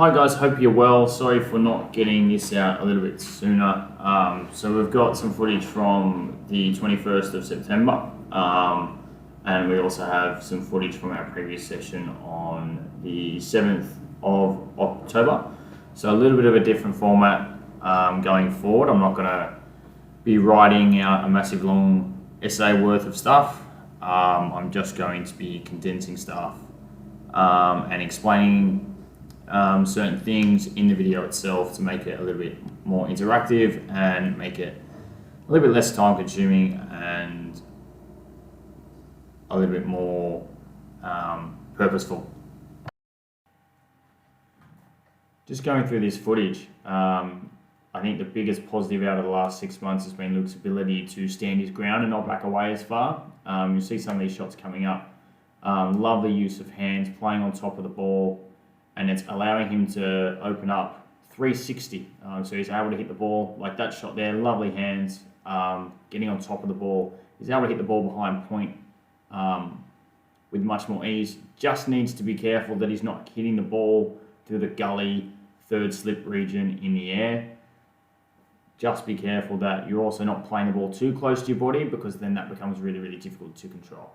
Hi guys, hope you're well. Sorry for not getting this out a little bit sooner. So we've got some footage from the 21st of September, and we also have some footage from our previous session on the 7th of October. So a little bit of a different format going forward. I'm not going to be writing out a massive long essay worth of stuff. I'm just going to be condensing stuff and explaining certain things in the video itself to make it a little bit more interactive and make it a little bit less time consuming and a little bit more purposeful. Just going through this footage, I think the biggest positive out of the last 6 months has been Luke's ability to stand his ground and not back away as far. You'll see some of these shots coming up. Lovely use of hands, playing on top of the ball, and it's allowing him to open up 360. So he's able to hit the ball like that shot there, lovely hands, getting on top of the ball. He's able to hit the ball behind point with much more ease. Just needs to be careful that he's not hitting the ball through the gully, third slip region in the air. Just be careful that you're also not playing the ball too close to your body, because then that becomes really, really difficult to control.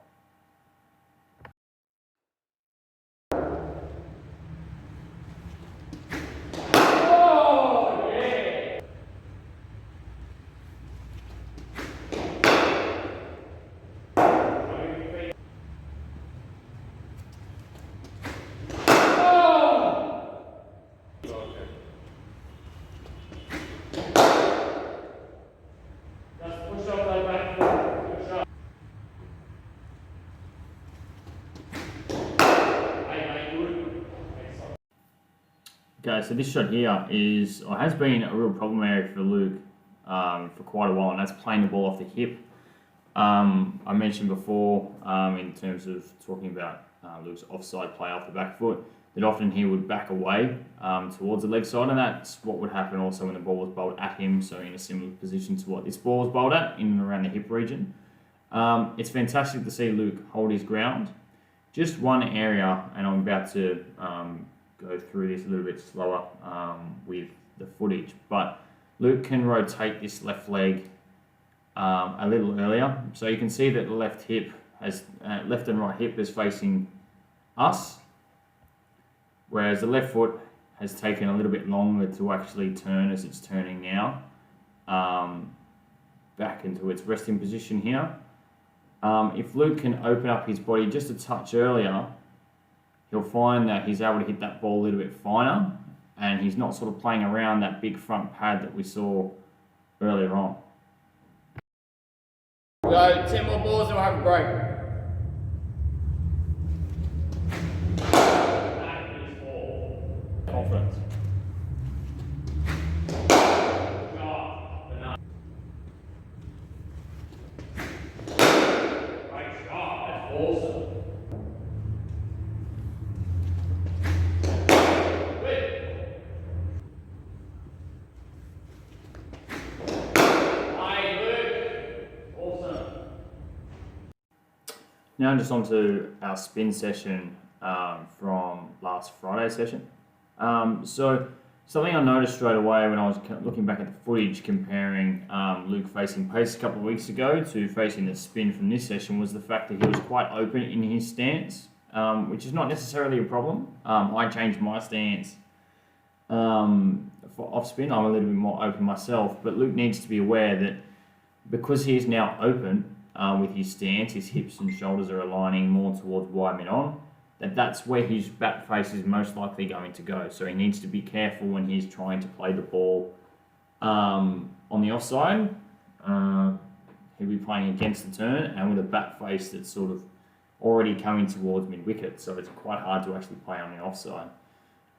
Okay, so this shot here has been a real problem area for Luke for quite a while, and that's playing the ball off the hip. I mentioned before in terms of talking about Luke's offside play off the back foot, that often he would back away towards the leg side, and that's what would happen also when the ball was bowled at him, so in a similar position to what this ball was bowled at, in and around the hip region. It's fantastic to see Luke hold his ground. Just one area, and I'm about to go through this a little bit slower with the footage, but Luke can rotate this left leg a little earlier, so you can see that the left hip has left and right hip is facing us, whereas the left foot has taken a little bit longer to actually turn, as it's turning now back into its resting position here. If Luke can open up his body just a touch earlier, he'll find that he's able to hit that ball a little bit finer, and he's not sort of playing around that big front pad that we saw earlier on. We got 10 more balls and we'll have a break. Confidence. Now just on to our spin session from last Friday's session. So something I noticed straight away when I was looking back at the footage, comparing Luke facing pace a couple of weeks ago to facing the spin from this session, was the fact that he was quite open in his stance, which is not necessarily a problem. I changed my stance for off spin. I'm a little bit more open myself, but Luke needs to be aware that because he is now open, with his stance, his hips and shoulders are aligning more towards wide mid on, that's where his bat face is most likely going to go. So he needs to be careful when he's trying to play the ball on the offside. He'll be playing against the turn and with a bat face that's sort of already coming towards mid wicket, so it's quite hard to actually play on the offside.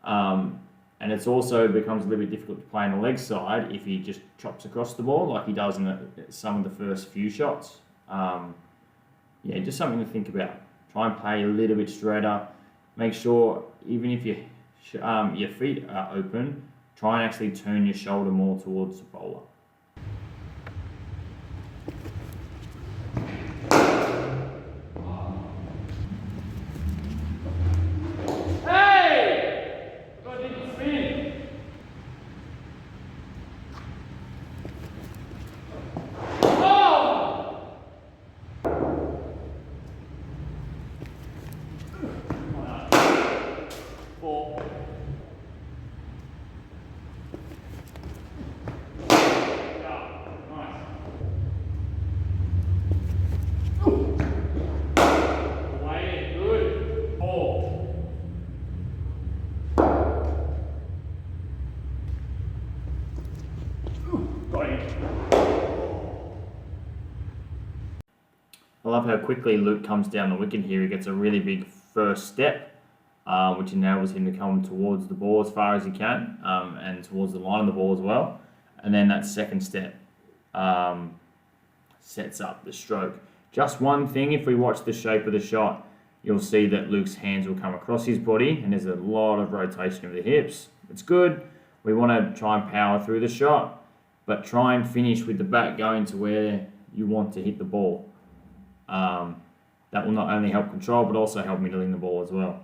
And it's also becomes a little bit difficult to play on the leg side if he just chops across the ball like he does in some of the first few shots. Yeah, just something to think about. Try and play a little bit straighter. Make sure, even if your feet are open, try and actually turn your shoulder more towards the bowler. Hey! Go, did you love how quickly Luke comes down the wicket here. He gets a really big first step, which enables him to come towards the ball as far as he can, and towards the line of the ball as well. And then that second step sets up the stroke. Just one thing, if we watch the shape of the shot, you'll see that Luke's hands will come across his body and there's a lot of rotation of the hips. It's good. We want to try and power through the shot, but try and finish with the bat going to where you want to hit the ball. That will not only help control, but also help middling the ball as well.